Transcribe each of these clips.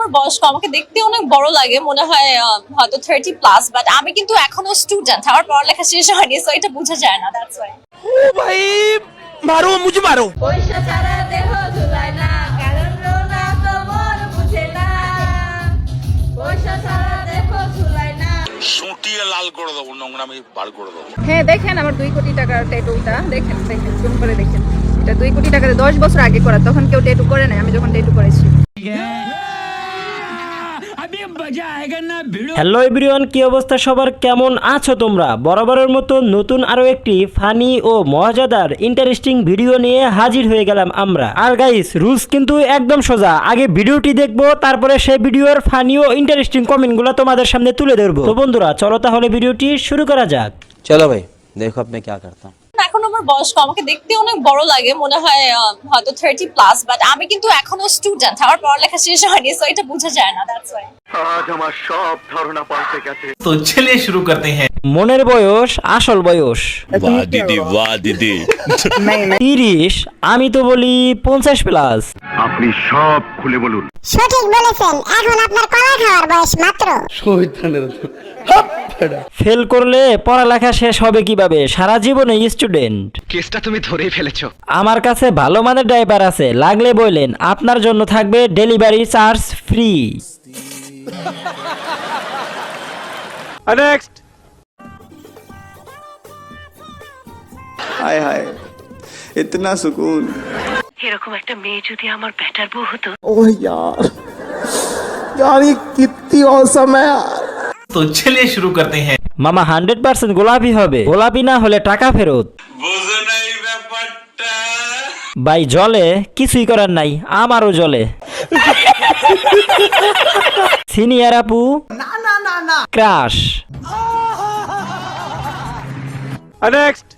আমার বয়স কম, আমাকে দেখতে অনেক বড় লাগে, মনে হয় হয়তো 30+, বাট আমি কিন্তু এখনো স্টুডেন্ট, আমার পড়ালেখা শেষ হয়নি, সো এটা বোঝা যায় না, দ্যাটস ওয়াই। ও ভাই মারো, মুঝে মারো। পয়সা ছাড়া দেহ ঝুলায় না, কারণ রোনা তো মন বুঝে না। পয়সা ছাড়া দেহ ঝুলায় না। সুটিয়ে লাল করে দেবো, নোংরামি বার করে দেবো। হ্যাঁ দেখেন আমার 2 কোটি টাকার ট্যাটুটা, দেখেন দেখেন জুম করে দেখেন। এটা 2 কোটি টাকা 10 বছর আগে করা, তখন কেউ ট্যাটু করে নাই, আমি যখন ট্যাটু করেছি। হ্যালো এভরিওয়ান, কি অবস্থা সবার, কেমন আছো তোমরা? বরাবরের মতো নতুন আরো একটি ফানি ও মজাদার ইন্টারেস্টিং ভিডিও নিয়ে হাজির হয়ে গেলাম আমরা। আর গাইস, রুলস কিন্তু একদম সোজা, আগে ভিডিওটি দেখবো, তারপরে সেই ভিডিওর ফানি ও ইন্টারেস্টিং কমেন্টগুলো তোমাদের সামনে তুলে ধরবো। তো বন্ধুরা চলো তাহলে ভিডিওটি শুরু করা যাক। चलो भाई देखो अब मैं क्या करता हूँ। এখন আমার বয়স কম, আমাকে দেখতে অনেক বড় লাগে, মনে হয় হয়তো 30+, বাট আমি কিন্তু এখনো স্টুডেন্ট, আমার পড়ালেখা শেষ হয়নি, সো এটা বোঝা যায় না, দ্যাটস ওয়াই। आज हमारा सब धारणा पाल्टे गए। तो चलिए शुरू करते हैं। মনের বয়স আসল বয়স বাহ দিদি, বাহ দিদি। 30, আমি তো বলি 50+। আপনি সব খুলে বলুন। সঠিক বলেছেন, এখন আপনার কলা খাওয়ার বয়স মাত্র। ফেল করলে পড়ালেখা শেষ হবে কিভাবে? সারা জীবনে স্টুডেন্ট। কেসটা তুমি ধরেই ফেলেছো। আমার কাছে ভালো মানের ড্রাইভার আছে, লাগলে বললেন, আপনার জন্য থাকবে ডেলিভারি চার্জ ফ্রি। नेक्स्ट। हाय हाय इतना सुकून। এরকম একটা মেয়ে যদি আমার বেটার বউ হতো। ओह यार यार ये कितनी औसम है यार। तो चलिए शुरू करते हैं। মামা 100% গোলাপি হবে, গোলাপি না হলে টাকা ফেরত। বুঝো না এই ব্যাপারটা? ভাই জলে কিছুই করার নাই, আমারও জলে। সিনিয়র আপু না না না না ক্রাশ। नेक्स्ट।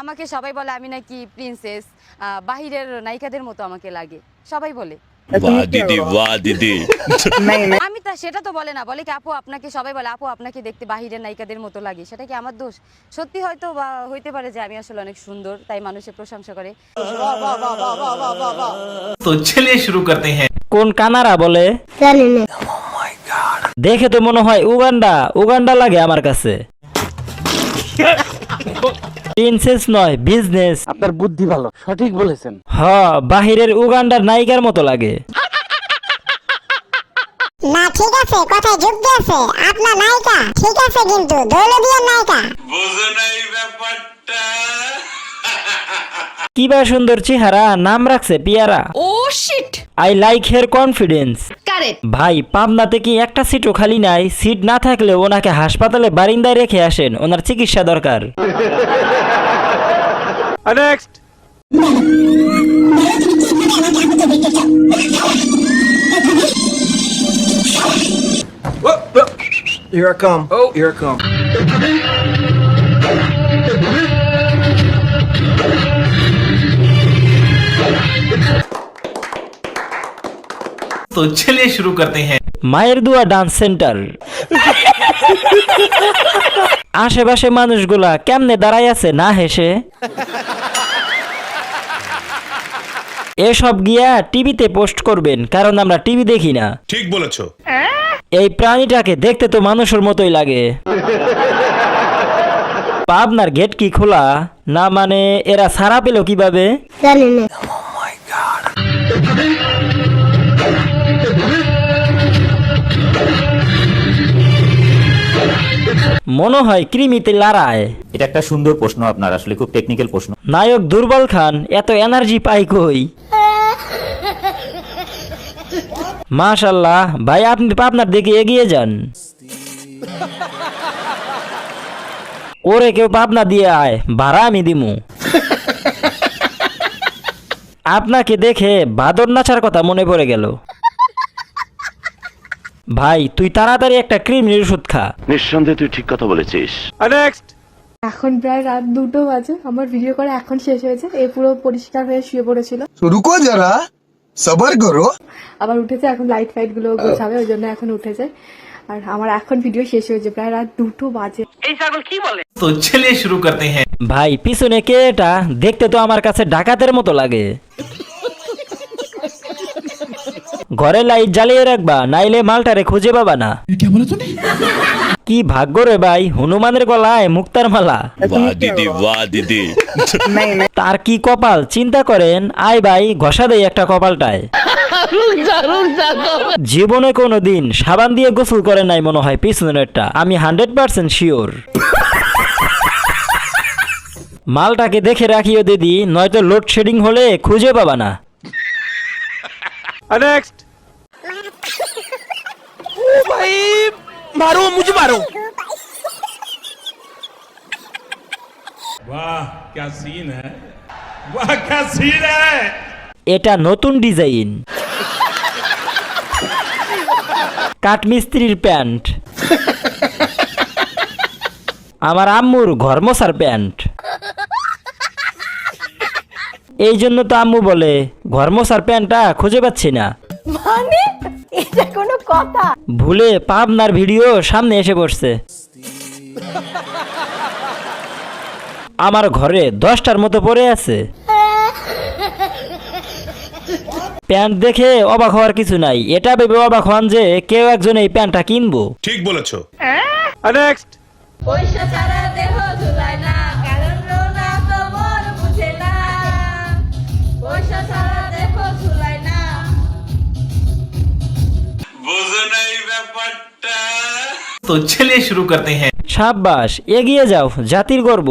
আমাকে সবাই বলে আমি নাকি প্রিন্সেস, বাহিরের নায়িকাদের মতো আমাকে লাগে, সবাই বলে। বাহ দিদি, বাহ দিদি। আমি তা সেটা তো বলে না, বলে কি আপু আপনাকে, সবাই বলে আপু আপনাকে দেখতে বাহিরের নায়িকাদের মতো লাগে, সেটা কি আমার দোষ? সত্যি হয়তো বা হইতে পারে যে আমি আসলে অনেক সুন্দর, তাই মানুষের প্রশংসা করে। तो चलिए शुरू करते हैं। কোন কানারা বলে? দেখে তো মনে হয় উগান্ডা উগান্ডা লাগে আমার কাছে। প্রিন্সেস নয়, বিজনেস। আপনার বুদ্ধি ভালো, সঠিক বলেছেন। বাহিরের উগান্ডার নায়িকার মতো লাগে। না ঠিক আছে, কথায় যুক্তি আছে, আপনার নায়িকা ঠিক আছে, কিন্তু দৌলদিয়ার নায়িকা। বুঝো না এই ব্যাপারটা? কিবা সুন্দর চেহারা, নাম রাখছে Piyara. Oh shit. I like her confidence. Correct. ভাই পাবনাতে কি একটা সিটও খালি নাই? সিট না থাকলে ওনাকে হাসপাতালে বারিন্দায় রেখে আসেন, ওনার চিকিৎসা দরকার। Next. Here I come. Oh, here I come. तो चलिए शुरू करते हैं। মায়ের দোয়া ডান্স সেন্টার। আশেপাশে মানুষগুলা কেমনে দাঁড়ায় আছে না হেসে? এসব গিয়া টিভিতে পোস্ট করবেন, কারণ আমরা টিভি দেখি না। ঠিক বলেছো। এই প্রাণীটাকে দেখতে তো মানুষের মতোই লাগে। পাবনার গেট কি খোলা না? মানে এরা ছাড়া পেল কিভাবে? মনে হয় কৃমিতে লড়ায়। এটা একটা সুন্দর প্রশ্ন আপনার, আসলে খুব টেকনিক্যাল প্রশ্ন। নায়ক দুর্বল খান এত এনার্জি পাই কই? মাশাল্লাহ ভাই, আপনি আপনার দিকে এগিয়ে যান। ওরে কেউ পাবনা দিয়ে আয়, ভাড়া আমি দিমু। আপনাকে দেখে বাদর নাচার কথা মনে পড়ে গেল। ভাই তুই তাড়াতাড়ি একটা ক্রিমের ওষুধ খা। নিঃসন্দেহে তুই ঠিক কথা বলেছিস। नेक्स्ट। এখন প্রায় রাত 2টো বাজে, আমার ভিডিও করা এখন শেষ হয়েছে, এ পুরো পরিষ্কার হয়ে শুয়ে পড়েছিল। रुको जरा सबर करो। আবার উঠেছে, এখন লাইট ফাইট গুলো গোছাবে, ওই জন্য এখন উঠে যায়। আর আমার এখন ভিডিও শেষ হয়েছে, প্রায় রাত 2টো বাজে। तो चलिए शुरू करते हैं। ভাই পিছনে কে এটা? দেখতে তো আমার কাছে ডাকাতের মতো লাগে। ঘরে লাইট জ্বালিয়ে রাখবা, নাইলে মালটারে খুঁজে পাবা না। কি ভাগ্য রে ভাই, হনুমানের গলায় মুক্তার মালা। वाह दीदी वाह दीदी তার কি কপাল চিন্তা করেন। আয় ভাই ঘষা দেয় একটা কপালটায়। জীবনে কোনোদিন সাবান দিয়ে গোসল করে নাই মনে হয় পিছনেরটা, আমি 100% শিওর। মালটাকে দেখে রাখিও দিদি, নয়তো লোডশেডিং হলে খুঁজে পাবা না। नेक्स्ट ओ भाई मारो मुझे मारो। वाह क्या सीन है, वाह क्या सीन है। এটা নতুন ডিজাইন, কাঠমিস্ত্রির প্যান্ট, আমার আম্মুর ঘর মোছার প্যান্ট। এই জন্য তো আম্মু বলে ঘর মোছার প্যান্টটা খুঁজে পাচ্ছি না। মানে এটা কোনো কথা? ভুলে পাবনার ভিডিও সামনে এসে পড়ছে। আমার ঘরে 10টার মতো পড়ে আছে। প্যান্ট দেখে অবাক হওয়ার কিছু নাই, এটা ভেবে অবাক হন যে কেউ একজন এই প্যান্টটা কিনবো। ठीक बोलेছো। नेक्स्ट পয়সা ছাড়া দেহ ঝুলায় না, কারণ রোনা তো মন বুঝে না। পয়সা ছাড়া দেহ ঝুলায় না। বুঝো নাই ব্যাপারটা। तो चलिए शुरू करते हैं। সাব্বাস, এগিয়ে যাও, জাতির গর্ব।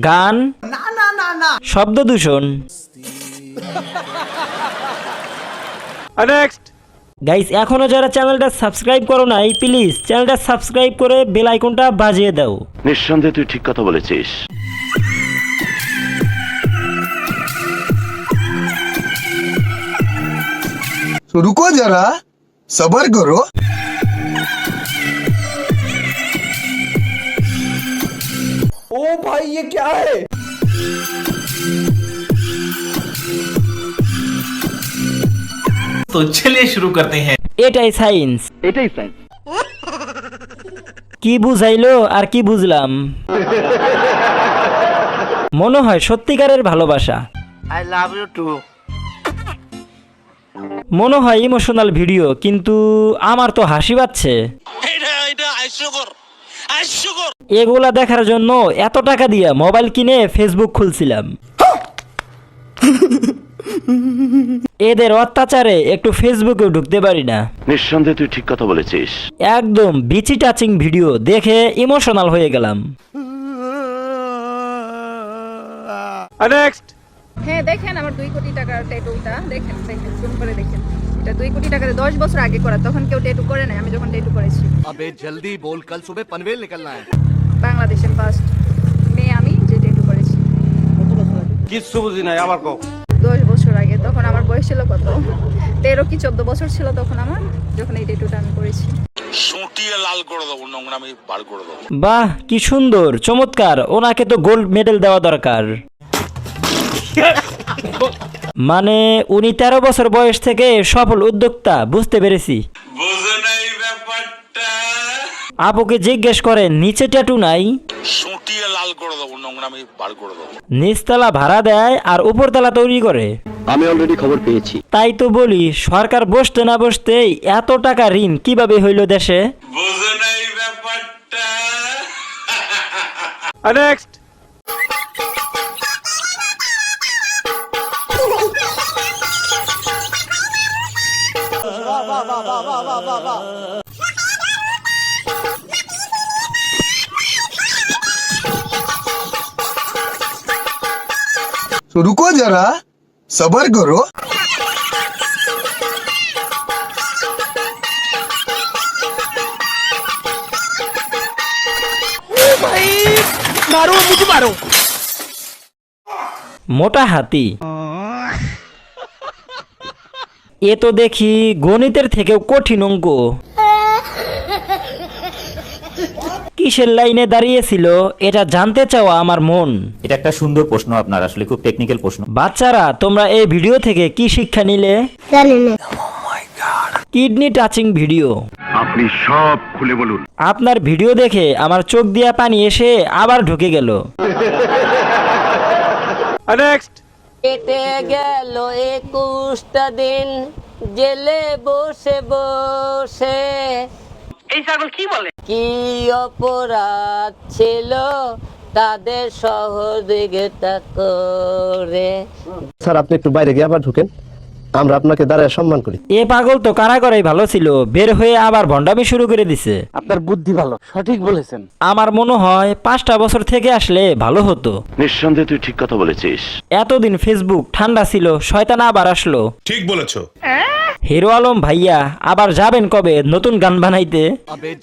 গান, শব্দ দূষণ। नेक्स्ट গাইস, এখনো যারা চ্যানেলটা সাবস্ক্রাইব করো নাই, প্লিজ চ্যানেলটা সাবস্ক্রাইব করে বেল আইকনটা বাজিয়ে দাও। নিঃসন্দেহে তুই ঠিক কথা বলেছিস। रुको जरा सबर करो। ओ भाई ये क्या है? तो चलिए शुरू करते हैं। এটাই সায়েন্স। কি বুঝাইলো আর কি বুঝলাম। মনে হয় সত্যিকারের ভালোবাসা। I love you too. মনে হয় ইমোশনাল ভিডিও, কিন্তু আমার তো হাসি পাচ্ছে। এগুলা দেখার জন্য এত টাকা দিয়ে মোবাইল কিনে ফেসবুক খুলছিলাম। এদের অত্যাচারে একটু ফেসবুকেও ঢুকতে পারি না। নিঃসন্দেহে তুই ঠিক কথা বলেছিস। একদম বিচি টাচিং ভিডিও দেখে ইমোশনাল হয়ে গেলাম। नेक्स्ट হ্যাঁ দেখেন আমার 2 কোটি টাকার ট্যাটুটা, দেখেন দেখেন জুম করে দেখেন। এটা 2 কোটি টাকাতে 10 বছর আগে করা, তখন কেউ ট্যাটু করে নাই, আমি যখন ট্যাটু করেছি। अबे जल्दी बोल, कल सुबह पनवेल निकलना है। বাংলাদেশের ফার্স্ট মেয়ে আমি যে ট্যাটু করেছি। কিচ্ছু বুঝি নাই, আবার কও। 10 বছর আগে, তখন আমার বয়স ছিল কত, 13 কি 14 বছর ছিল তখন আমার, যখন এই ট্যাটুটা আমি করেছি। সুটিয়ে লাল করে দেবো, নোংরামি বার করে দেবো। বাহ কি সুন্দর, চমৎকার। ওনাকে তো গোল্ড মেডেল দেওয়া দরকার। মানে উনি 13 বছর বয়স থেকে সফল উদ্যোক্তা, বুঝতে পেরেছি। বুঝো নাই ব্যাপারটা। আপুকে জিজ্ঞেস করেন নিচে ট্যাটু নাই। সুটিয়ে লাল করে দেবো, নোংরামি বার করে দেবো। নিচতলা ভাড়া দেয় আর উপরতলা তৈরি করে। আমি অলরেডি খবর পেয়েছি। তাই তো বলি, সরকার বসতে না বসতেই এত টাকা ঋণ কিভাবে হইল দেশে। বুঝো নাই ব্যাপারটা। नेक्स्ट रुको जरा सबर करो। मारो मुझे मारो। মোটা হাতি, এ তো দেখি গণিতের থেকেও কঠিন অঙ্ক। কিসের লাইনে দাঁড়িয়েছিল এটা জানতে চাওয়া আমার মন। এটা একটা সুন্দর প্রশ্ন আপনার, আসলে খুব টেকনিক্যাল প্রশ্ন। বাচ্চারা তোমরা এই ভিডিও থেকে কি শিক্ষা নিলে? Kidney touching video. আপনি সব খুলে বলুন। আপনার ভিডিও দেখে আমার চোখ দিয়া পানি এসে আবার ঢুকে গেল। नेक्स्ट কেটে গেল 21টা দিন জেলে বসে বসে। এই ছাগল কি বলে? কি অপরাধ ছিল তাদের সহযোগিতা করে। স্যার আপনি একটু বাইরে গিয়ে আবার ঢুকেন, আমরা আপনাকে দাঁড়ায় সম্মান করি। এ পাগল তো কারাগারেই ভালো ছিল, বের হয়ে আবার ভণ্ডামি শুরু করে দিছে। আপনার বুদ্ধি ভালো, সঠিক বলেছেন। আমার মনে হয় 5টা বছর থেকে আসলে ভালো হতো। নিঃসন্দেহে তুই ঠিক কথা বলেছিস। এতদিন ফেসবুক ঠান্ডা ছিল, শয়তান আবার আসলো। ঠিক বলেছো। হিরো আলম ভাইয়া আবার যাবেন কবে নতুন গান বানাইতে?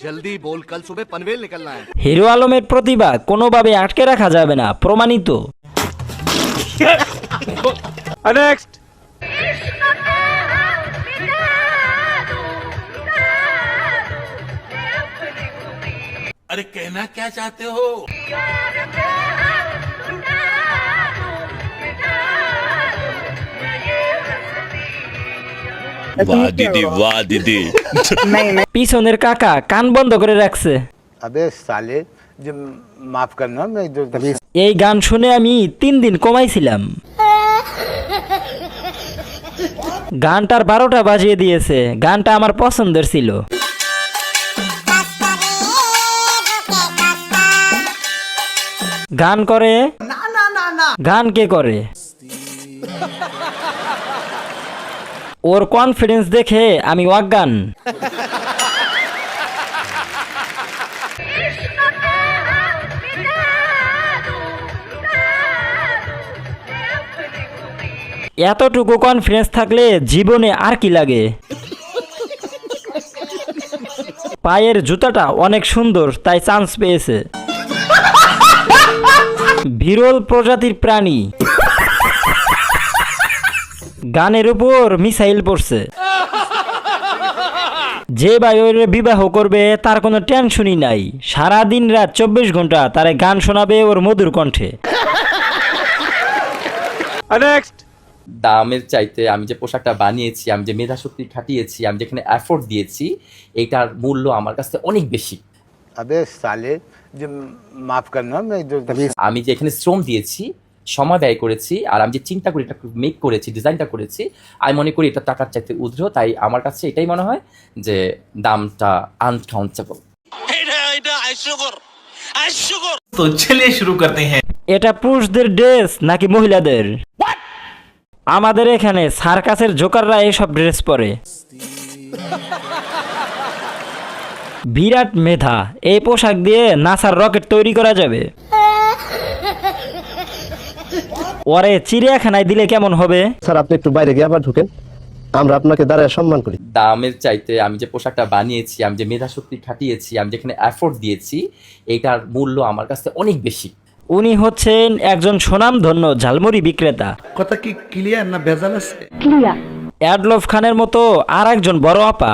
জলদি বল, কাল সুবহ পনভেল নিকলনা হ্যায়। হিরো আলমের প্রতিভা কোনোভাবে আটকে রাখা যাবে না, প্রমাণিত। নেক্সট। अरे कहना क्या चाहते हो? वाह दीदी, वाह दीदी। পিছনের কাকা কান বন্ধ করে রাখছে। আবে সালে, যে মাফ করনা, मैं जो এই গান শুনে আমি 3 দিন কমাইছিলাম। গানটার 12টা বাজিয়ে দিয়েছে। গানটা আমার পছন্দের ছিল। গান করে গান কে করে? ওর কনফিডেন্স দেখে আমি অজ্ঞান। এতটুকু কনফিডেন্স থাকলে জীবনে আর কি লাগে? পায়ের জুতাটা অনেক সুন্দর, তাই চান্স পেয়েছে। বিরল প্রজাতির প্রাণী, গানের উপর মিসাইল পড়ছে। যে ভাই ওর বিবাহ করবে তার কোনো টেনশনই নাই, সারা দিন রাত 24 ঘন্টা তারে গান শোনাবে ওর মধুর কণ্ঠে। নেক্সট। দামের চাইতে আমি যে পোশাকটা বানিয়েছি, আমি যে মেধাশক্তি খাটিয়েছি, আমি যেখানে এফোর্ট দিয়েছি, এইটার মূল্য আমার কাছে অনেক বেশি। আবে সালে, যে মাফ করনা, मैं जो আমি যে এখানে শ্রম দিয়েছি, সময় ব্যয় করেছি, আর আমি যে চিন্তা করে এটা মেক করেছি, ডিজাইনটা করেছি, আমি মনে করি এটা টাকার চাইতে উদ্র। তাই আমার কাছে এটাই মনে হয় যে দামটা আনকাউন্টেবল। तो चलिए शुरू करते हैं। এটা পুরুষদের ড্রেস নাকি মহিলাদের? আমাদের এখানে সার্কাসের জোকাররা এইসব ড্রেস পরে। বিরাট মেধা, এই পোশাক দিয়ে নাসার রকেট তৈরি করা যাবে। ওরে চিড়িয়াখানায় দিলে কেমন হবে? স্যার আপনি একটু বাইরে গিয়ে আবার ঢুকেন, আমরা আপনাকে দাঁড়ায় সম্মান করি। দামের চাইতে আমি যে পোশাকটা বানিয়েছি, আমি যে মেধাশক্তি খাটিয়েছি, আমি যেখানে এফোর্ট দিয়েছি, এইটার মূল্য আমার কাছে অনেক বেশি। উনি হচ্ছেন একজন সুনামধন্য ঝালমুড়ি বিক্রেতা। কথা কি ক্লিয়ার না ভেজাল আছে? অ্যাডলফ খানের মতো আর একজন বড় আপা।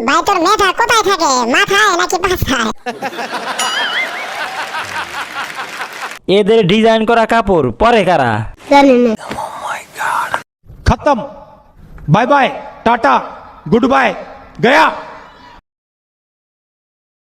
ভাই তোর মেধা কোথায় থাকে, মাথায় নাকি পাছায়? এদের ডিজাইন করা কাপড় পরে কারা? खत्म, bye bye, ta-ta, goodbye, गया।